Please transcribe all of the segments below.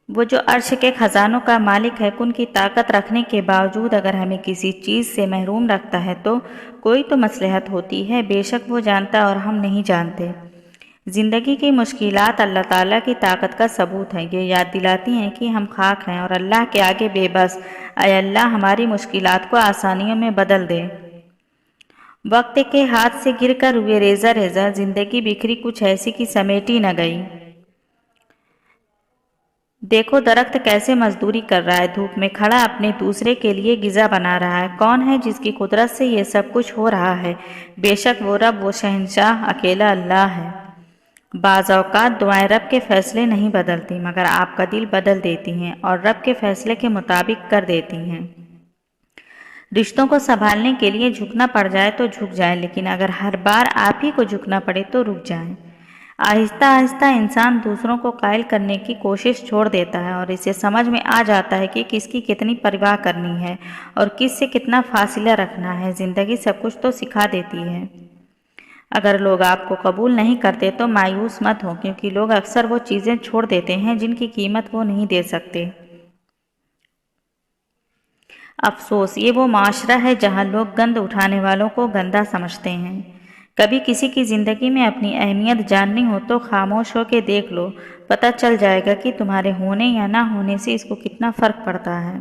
وہ جو عرش کے خزانوں کا مالک ہے، ان کی طاقت رکھنے کے باوجود اگر ہمیں کسی چیز سے محروم رکھتا ہے تو کوئی تو مصلحت ہوتی ہے، بے شک وہ جانتا اور ہم نہیں جانتے۔ زندگی کی مشکلات اللہ تعالیٰ کی طاقت کا ثبوت ہیں، یہ یاد دلاتی ہیں کہ ہم خاک ہیں اور اللہ کے آگے بے بس۔ اے اللہ ہماری مشکلات کو آسانیوں میں بدل دے۔ وقت کے ہاتھ سے گر کر ہوئے ریزہ ریزہ زندگی بکھری کچھ ایسی کہ سمیٹی نہ گئی۔ دیکھو درخت کیسے مزدوری کر رہا ہے، دھوپ میں کھڑا اپنے دوسرے کے لیے غذا بنا رہا ہے۔ کون ہے جس کی قدرت سے یہ سب کچھ ہو رہا ہے؟ بے شک وہ رب، وہ شہنشاہ اکیلا اللہ ہے۔ بعض اوقات دعائیں رب کے فیصلے نہیں بدلتی مگر آپ کا دل بدل دیتی ہیں اور رب کے فیصلے کے مطابق کر دیتی ہیں۔ رشتوں کو سنبھالنے کے لیے جھکنا پڑ جائے تو جھک جائیں، لیکن اگر ہر بار آپ ہی کو جھکنا پڑے تو رک جائیں۔ آہستہ آہستہ انسان دوسروں کو قائل کرنے کی کوشش چھوڑ دیتا ہے اور اسے سمجھ میں آ جاتا ہے کہ کس کی کتنی پرواہ کرنی ہے اور کس سے کتنا فاصلہ رکھنا ہے۔ زندگی سب کچھ تو سکھا دیتی ہے۔ اگر لوگ آپ کو قبول نہیں کرتے تو مایوس مت ہو، کیونکہ لوگ اکثر وہ چیزیں چھوڑ دیتے ہیں جن کی قیمت وہ نہیں دے سکتے۔ افسوس، یہ وہ معاشرہ ہے جہاں لوگ گند اٹھانے والوں کو گندا سمجھتے ہیں۔ کبھی کسی کی زندگی میں اپنی اہمیت جاننی ہو تو خاموش ہو کے دیکھ لو، پتہ چل جائے گا کہ تمہارے ہونے یا نہ ہونے سے اس کو کتنا فرق پڑتا ہے۔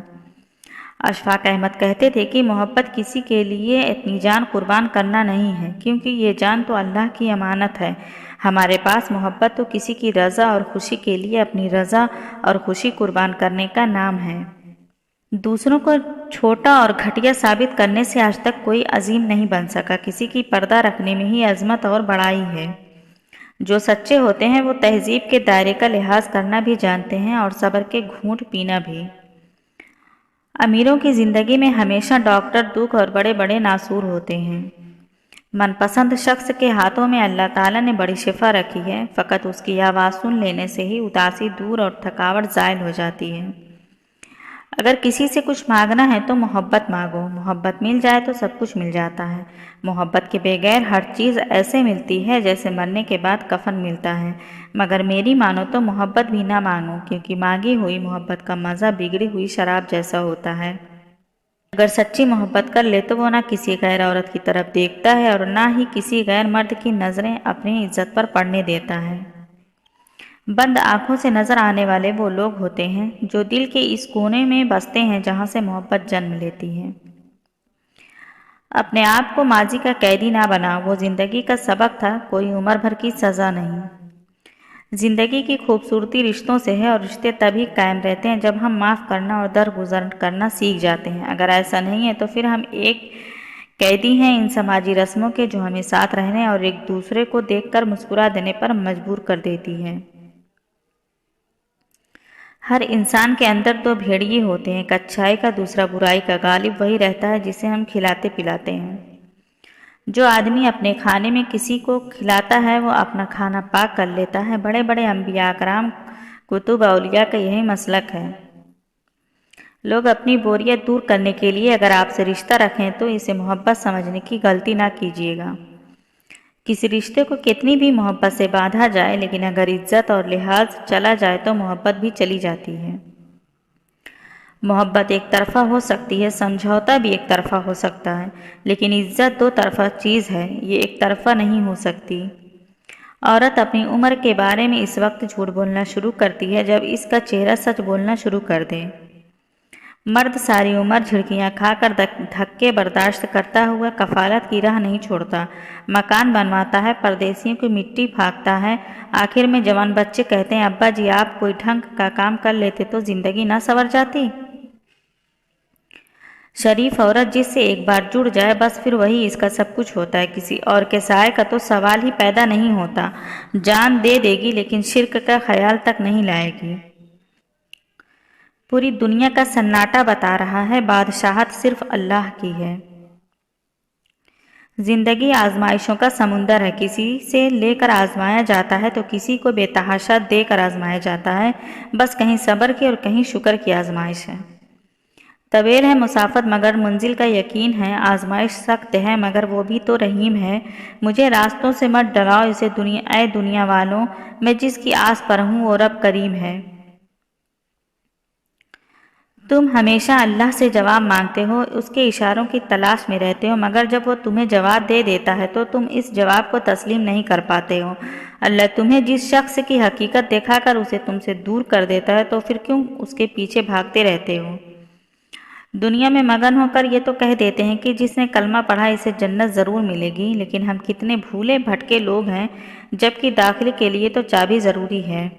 اشفاق احمد کہتے تھے کہ محبت کسی کے لیے اپنی جان قربان کرنا نہیں ہے، کیونکہ یہ جان تو اللہ کی امانت ہے۔ ہمارے پاس محبت تو کسی کی رضا اور خوشی کے لیے اپنی رضا اور خوشی قربان کرنے کا نام ہے۔ دوسروں کو چھوٹا اور گھٹیا ثابت کرنے سے آج تک کوئی عظیم نہیں بن سکا۔ کسی کی پردہ رکھنے میں ہی عظمت اور بڑائی ہے۔ جو سچے ہوتے ہیں وہ تہذیب کے دائرے کا لحاظ کرنا بھی جانتے ہیں اور صبر کے گھونٹ پینا بھی۔ امیروں کی زندگی میں ہمیشہ ڈاکٹر، دکھ اور بڑے بڑے ناسور ہوتے ہیں۔ من پسند شخص کے ہاتھوں میں اللہ تعالیٰ نے بڑی شفا رکھی ہے، فقط اس کی آواز سن لینے سے ہی اداسی دور اور تھکاوٹ زائل ہو جاتی ہے۔ اگر کسی سے کچھ مانگنا ہے تو محبت مانگو، محبت مل جائے تو سب کچھ مل جاتا ہے۔ محبت کے بغیر ہر چیز ایسے ملتی ہے جیسے مرنے کے بعد کفن ملتا ہے۔ مگر میری مانو تو محبت بھی نہ مانگو، کیونکہ مانگی ہوئی محبت کا مزہ بگڑی ہوئی شراب جیسا ہوتا ہے۔ اگر سچی محبت کر لے تو وہ نہ کسی غیر عورت کی طرف دیکھتا ہے اور نہ ہی کسی غیر مرد کی نظریں اپنی عزت پر پڑنے دیتا ہے۔ بند آنکھوں سے نظر آنے والے وہ لوگ ہوتے ہیں جو دل کے اس کونے میں بستے ہیں جہاں سے محبت جنم لیتی ہے۔ اپنے آپ کو ماضی کا قیدی نہ بناؤ، وہ زندگی کا سبق تھا، کوئی عمر بھر کی سزا نہیں۔ زندگی کی خوبصورتی رشتوں سے ہے اور رشتے تبھی قائم رہتے ہیں جب ہم معاف کرنا اور درگزر کرنا سیکھ جاتے ہیں۔ اگر ایسا نہیں ہے تو پھر ہم ایک قیدی ہیں ان سماجی رسموں کے جو ہمیں ساتھ رہنے اور ایک دوسرے کو دیکھ کر مسکرا دینے پر مجبور کر دیتی ہے۔ ہر انسان کے اندر دو بھیڑیے ہوتے ہیں، ایک اچھائی کا، دوسرا برائی کا۔ غالب وہی رہتا ہے جسے ہم کھلاتے پلاتے ہیں۔ جو آدمی اپنے کھانے میں کسی کو کھلاتا ہے وہ اپنا کھانا پاک کر لیتا ہے۔ بڑے بڑے انبیاء اکرام، کتب، اولیاء کا یہی مسلک ہے۔ لوگ اپنی بوریت دور کرنے کے لیے اگر آپ سے رشتہ رکھیں تو اسے محبت سمجھنے کی غلطی نہ کیجیے گا۔ کسی رشتے کو کتنی بھی محبت سے باندھا جائے لیکن اگر عزت اور لحاظ چلا جائے تو محبت بھی چلی جاتی ہے۔ محبت ایک طرفہ ہو سکتی ہے، سمجھوتا بھی ایک طرفہ ہو سکتا ہے، لیکن عزت دو طرفہ چیز ہے، یہ ایک طرفہ نہیں ہو سکتی۔ عورت اپنی عمر کے بارے میں اس وقت جھوٹ بولنا شروع کرتی ہے جب اس کا چہرہ سچ بولنا شروع کر دے۔ مرد ساری عمر جھڑکیاں کھا کر دھکے برداشت کرتا ہوا کفالت کی راہ نہیں چھوڑتا، مکان بنواتا ہے، پردیسیوں کی مٹی پھانکتا ہے، آخر میں جوان بچے کہتے ہیں ابا جی آپ کوئی ڈھنگ کا کام کر لیتے تو زندگی نہ سنور جاتی۔ شریف عورت جس سے ایک بار جڑ جائے بس پھر وہی اس کا سب کچھ ہوتا ہے، کسی اور کے سائے کا تو سوال ہی پیدا نہیں ہوتا۔ جان دے دے گی لیکن شرک کا خیال تک نہیں لائے گی۔ پوری دنیا کا سناٹا بتا رہا ہے بادشاہت صرف اللہ کی ہے۔ زندگی آزمائشوں کا سمندر ہے، کسی سے لے کر آزمایا جاتا ہے تو کسی کو بے تحاشا دے کر آزمایا جاتا ہے، بس کہیں صبر کی اور کہیں شکر کی آزمائش ہے۔ طویل ہے مسافت مگر منزل کا یقین ہے، آزمائش سخت ہے مگر وہ بھی تو رحیم ہے۔ مجھے راستوں سے مت ڈراؤ اے دنیا والوں، میں جس کی آس پر ہوں وہ رب کریم ہے۔ تم ہمیشہ اللہ سے جواب مانگتے ہو، اس کے اشاروں کی تلاش میں رہتے ہو، مگر جب وہ تمہیں جواب دے دیتا ہے تو تم اس جواب کو تسلیم نہیں کر پاتے ہو۔ اللہ تمہیں جس شخص کی حقیقت دکھا کر اسے تم سے دور کر دیتا ہے تو پھر کیوں اس کے پیچھے بھاگتے رہتے ہو؟ دنیا میں مگن ہو کر یہ تو کہہ دیتے ہیں کہ جس نے کلمہ پڑھا اسے جنت ضرور ملے گی، لیکن ہم کتنے بھولے بھٹکے لوگ ہیں، جبکہ داخلے کے لیے تو چابی ضروری ہے۔